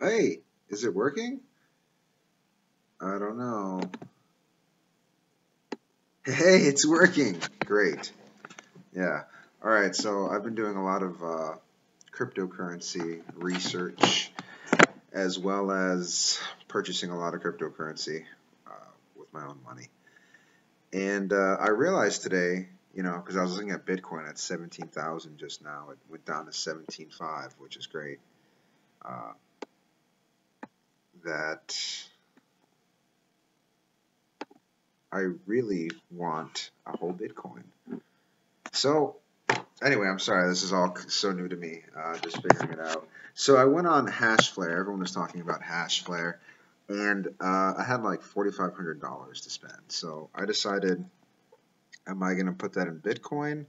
Hey, is it working? I don't know. Hey, it's working. Great. Yeah. All right. So I've been doing a lot of cryptocurrency research as well as purchasing a lot of cryptocurrency with my own money. And I realized today, because I was looking at Bitcoin at 17,000 just now, it went down to 17.5, which is great. Uh, that I really want a whole Bitcoin. So anyway, I'm sorry, this is all so new to me, just figuring it out. So I went on hashflare. Everyone was talking about hashflare, and I had like $4,500 to spend. So I decided, am I going to put that in Bitcoin,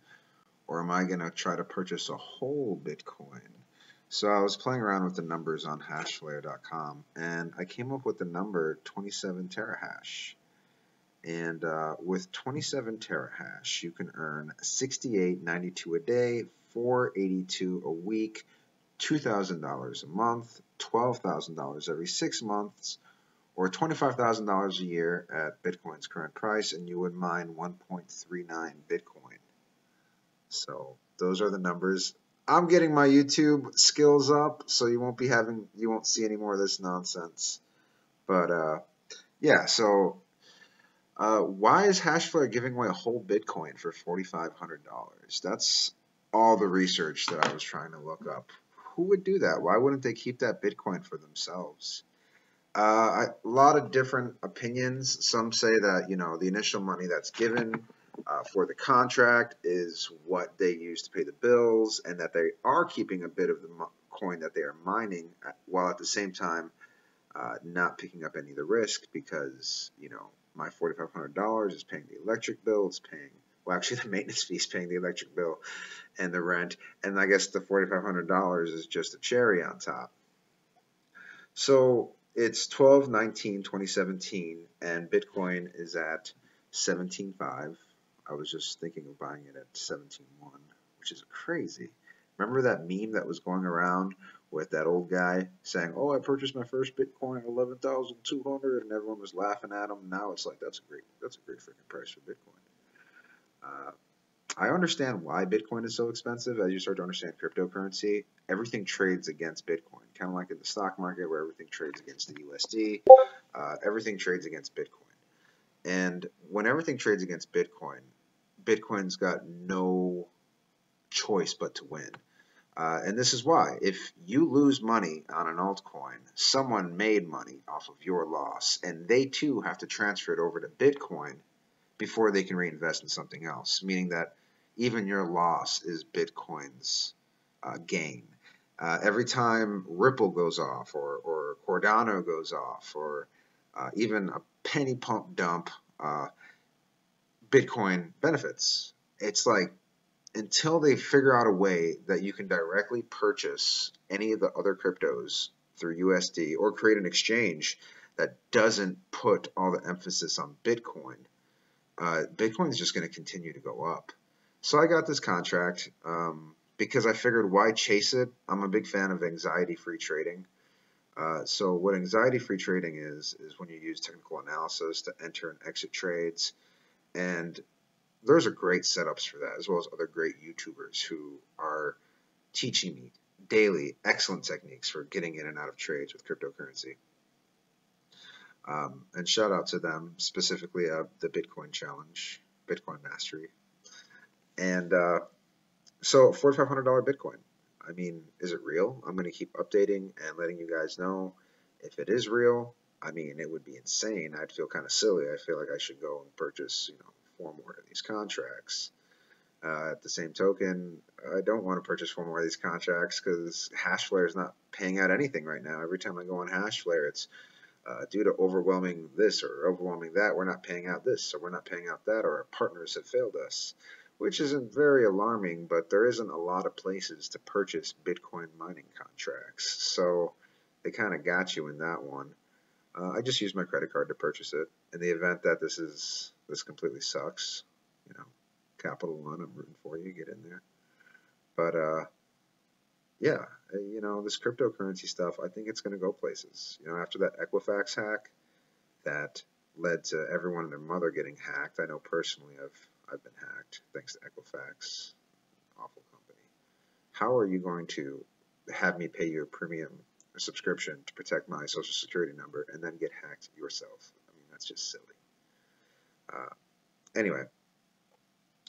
or am I going to try to purchase a whole Bitcoin? So I was playing around with the numbers on hashflare.com, and I came up with the number 27 terahash. And with 27 terahash, you can earn $68.92 a day, $482 a week, $2,000 a month, $12,000 every 6 months, or $25,000 a year at Bitcoin's current price, and you would mine 1.39 Bitcoin. So those are the numbers. I'm getting my YouTube skills up, so you won't see any more of this nonsense. But yeah, so why is hashflare giving away a whole Bitcoin for $4,500? That's all the research that I was trying to look up. Who would do that? Why wouldn't they keep that Bitcoin for themselves? A lot of different opinions. Some say that, the initial money that's given for the contract is what they use to pay the bills, and that they are keeping a bit of the coin that they are mining, while at the same time not picking up any of the risk, because, my $4,500 is paying the electric bill, it's paying, well, actually the maintenance fee is paying the electric bill and the rent, and I guess the $4,500 is just a cherry on top. So it's 12/19/2017, and Bitcoin is at 17.5. I was just thinking of buying it at 17.1, which is crazy. Remember that meme that was going around with that old guy saying, "Oh, I purchased my first Bitcoin at 11,200," and everyone was laughing at him. Now it's like that's a great freaking price for Bitcoin. Uh, I understand why Bitcoin is so expensive. As you start to understand cryptocurrency, everything trades against Bitcoin, kind of like in the stock market where everything trades against the USD. Everything trades against Bitcoin. And when everything trades against Bitcoin, Bitcoin's got no choice but to win. And this is why. If you lose money on an altcoin, someone made money off of your loss, and they too have to transfer it over to Bitcoin before they can reinvest in something else, meaning that even your loss is Bitcoin's gain. Every time Ripple goes off, or Cardano goes off, or even a penny pump dump, Bitcoin benefits. It's like, until they figure out a way that you can directly purchase any of the other cryptos through USD, or create an exchange that doesn't put all the emphasis on Bitcoin, Bitcoin is just going to continue to go up. So I got this contract because I figured, why chase it? I'm a big fan of anxiety-free trading. So what anxiety-free trading is when you use technical analysis to enter and exit trades, and those are great setups for that, as well as other great YouTubers who are teaching me daily excellent techniques for getting in and out of trades with cryptocurrency. And shout out to them, specifically the Bitcoin Challenge, Bitcoin Mastery. And so $4,500 Bitcoin. I mean, is it real? I'm going to keep updating and letting you guys know if it is real. I mean, it would be insane. I'd feel kind of silly. I feel like I should go and purchase, 4 more of these contracts. At the same token, I don't want to purchase 4 more of these contracts because hashflare is not paying out anything right now. Every time I go on hashflare, it's due to overwhelming this or overwhelming that, we're not paying out this, or we're not paying out that, or our partners have failed us, which isn't very alarming, but there isn't a lot of places to purchase Bitcoin mining contracts. So they kind of got you in that one. I just used my credit card to purchase it. In the event that this completely sucks, Capital One, I'm rooting for you, get in there. But yeah, you know, this cryptocurrency stuff, I think it's going to go places. You know, after that Equifax hack that led to everyone and their mother getting hacked. I know personally I've been hacked thanks to Equifax, awful company. How are you going to have me pay you a premium subscription to protect my social security number and then get hacked yourself? I mean, that's just silly. Anyway,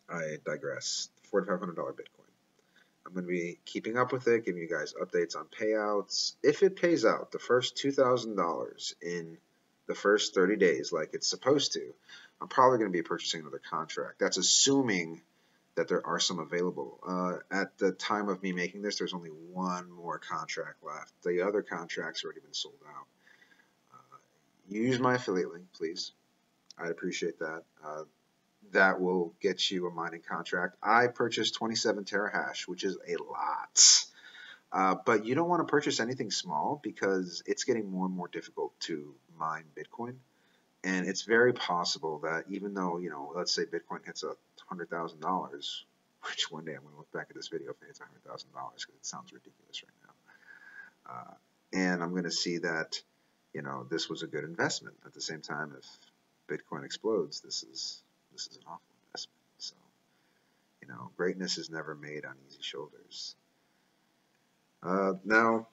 I digress. $4,500 Bitcoin. I'm going to be keeping up with it, giving you guys updates on payouts. If it pays out the first $2,000 in the first 30 days like it's supposed to, I'm probably going to be purchasing another contract. That's assuming that there are some available. At the time of me making this, there's only one more contract left. The other contract's already been sold out. Use my affiliate link, please. I'd appreciate that. That will get you a mining contract. I purchased 27 terahash, which is a lot. But you don't want to purchase anything small because it's getting more and more difficult to mine Bitcoin. And it's very possible that even though, you know, let's say Bitcoin hits $100,000, which one day I'm going to look back at this video if it hits $100,000 because it sounds ridiculous right now. And I'm going to see that, you know, this was a good investment. At the same time, if Bitcoin explodes, this is an awful investment. So, you know, greatness is never made on easy shoulders. Now,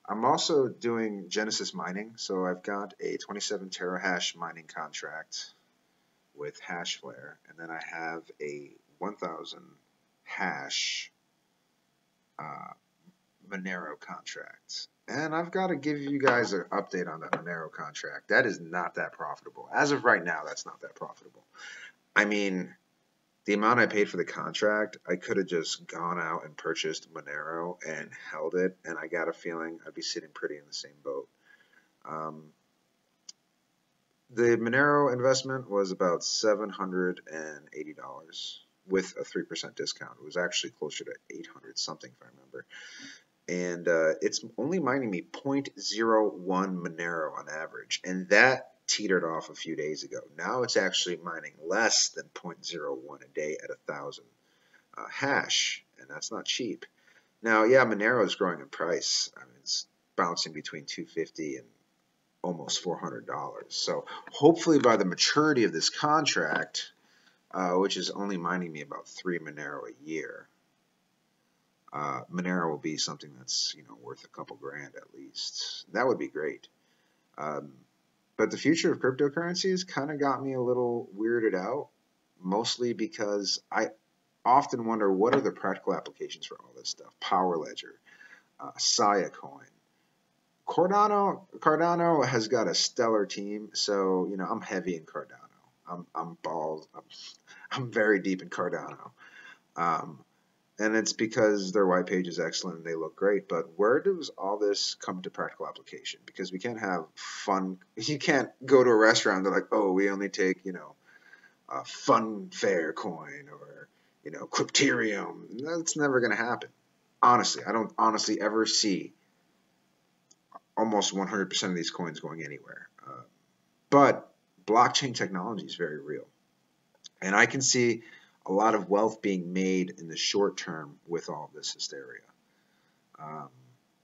I'm also doing Genesis mining. So I've got a 27 terahash mining contract with hashflare. And then I have a 1,000 hash Monero contract. And I've got to give you guys an update on that Monero contract. That is not that profitable. As of right now, that's not that profitable. I mean, the amount I paid for the contract, I could have just gone out and purchased Monero and held it, and I got a feeling I'd be sitting pretty in the same boat. The Monero investment was about $780 with a 3% discount. It was actually closer to 800 something if I remember. And it's only mining me 0.01 Monero on average, and that teetered off a few days ago. Now it's actually mining less than 0.01 a day at 1,000 hash, and that's not cheap. Now, yeah, Monero is growing in price. I mean, it's bouncing between $250 and almost $400. So hopefully by the maturity of this contract, which is only mining me about 3 Monero a year, Monero will be something that's, you know, worth a couple grand at least. That would be great. But the future of cryptocurrencies kind of got me a little weirded out, mostly because I often wonder what are the practical applications for all this stuff. Power Ledger, Saya Coin. Cardano has got a stellar team, so, you know, I'm heavy in Cardano. I'm very deep in Cardano. And it's because their white page is excellent and they look great. But where does all this come to practical application? Because we can't have fun. You can't go to a restaurant and they're like, oh, we only take, you know, fun fair coin or, you know, Crypterium. That's never going to happen. Honestly, I don't honestly ever see almost 100% of these coins going anywhere. But blockchain technology is very real. And I can see a lot of wealth being made in the short term with all this hysteria.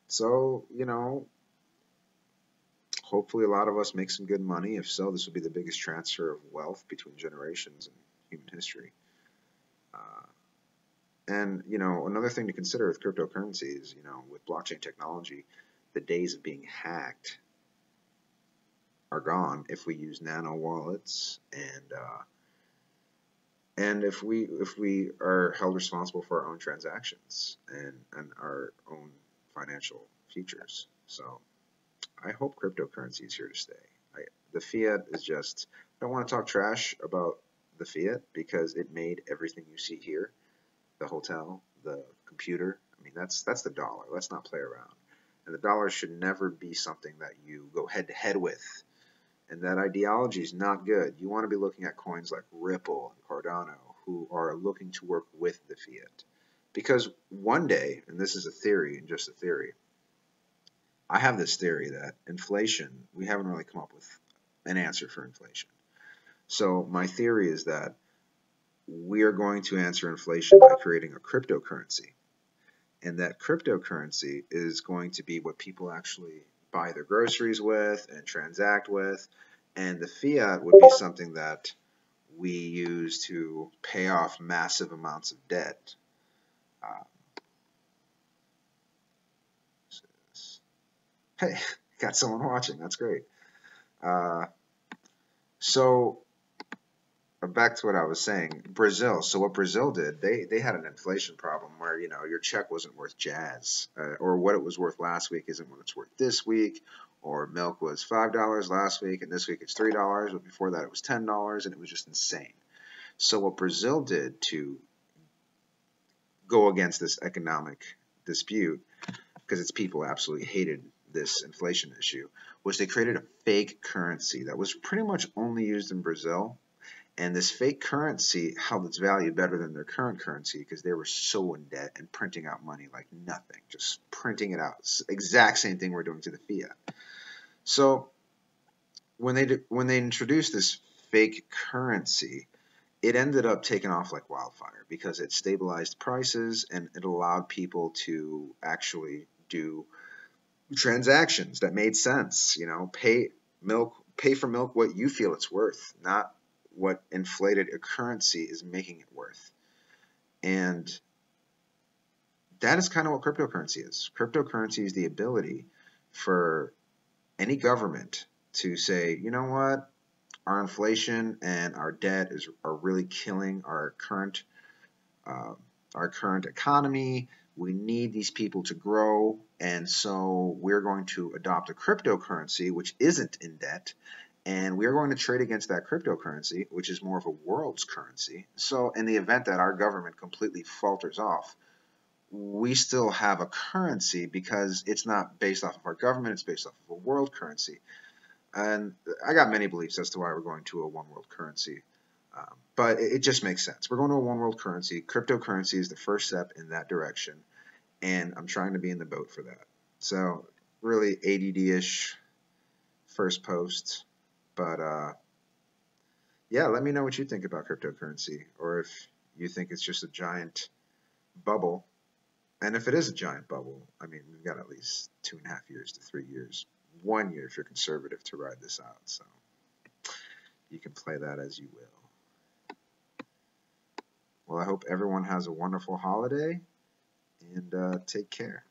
So, you know, hopefully a lot of us make some good money. If so, this will be the biggest transfer of wealth between generations in human history. And, you know, another thing to consider with cryptocurrency is, you know, with blockchain technology, the days of being hacked are gone if we use nano wallets and if we are held responsible for our own transactions and our own financial futures. So I hope cryptocurrency is here to stay. The fiat is just, I don't want to talk trash about the fiat because it made everything you see here, the hotel, the computer. I mean, that's the dollar. Let's not play around. And the dollar should never be something that you go head to head with. And that ideology is not good. You want to be looking at coins like Ripple and Cardano who are looking to work with the fiat. Because one day, and this is a theory and just a theory, I have this theory that inflation, we haven't really come up with an answer for inflation. So my theory is that we are going to answer inflation by creating a cryptocurrency. and that cryptocurrency is going to be what people actually buy their groceries with and transact with, and the fiat would be something that we use to pay off massive amounts of debt. Uh, hey, got someone watching. That's great. Uh, so back to what I was saying, Brazil. So what Brazil did, they had an inflation problem where, you know, your check wasn't worth jazz, or what it was worth last week isn't what it's worth this week, or milk was $5 last week and this week it's $3, but before that it was $10, and it was just insane. So what Brazil did to go against this economic dispute, because its people absolutely hated this inflation issue, was they created a fake currency that was pretty much only used in Brazil. And this fake currency held its value better than their current currency because they were so in debt and printing out money like nothing, just printing it out. It's the exact same thing we're doing to the fiat. So when they introduced this fake currency, it ended up taking off like wildfire because it stabilized prices and it allowed people to actually do transactions that made sense. You know, pay for milk what you feel it's worth, not what inflated a currency is making it worth. And that is kind of what cryptocurrency is. Cryptocurrency is the ability for any government to say, you know what, our inflation and our debt are really killing uh, our current economy. We need these people to grow, and so we're going to adopt a cryptocurrency which isn't in debt, and we're going to trade against that cryptocurrency, which is more of a world's currency. So in the event that our government completely falters off, we still have a currency because it's not based off of our government, it's based off of a world currency. And I got many beliefs as to why we're going to a one world currency. But it just makes sense. We're going to a one world currency. Cryptocurrency is the first step in that direction, and I'm trying to be in the boat for that. So really ADD-ish first post, but yeah, let me know what you think about cryptocurrency, or if you think it's just a giant bubble. And if it is a giant bubble, I mean, we've got at least 2.5 years to 3 years, 1 year if you're conservative to ride this out. So you can play that as you will. Well, I hope everyone has a wonderful holiday, and take care.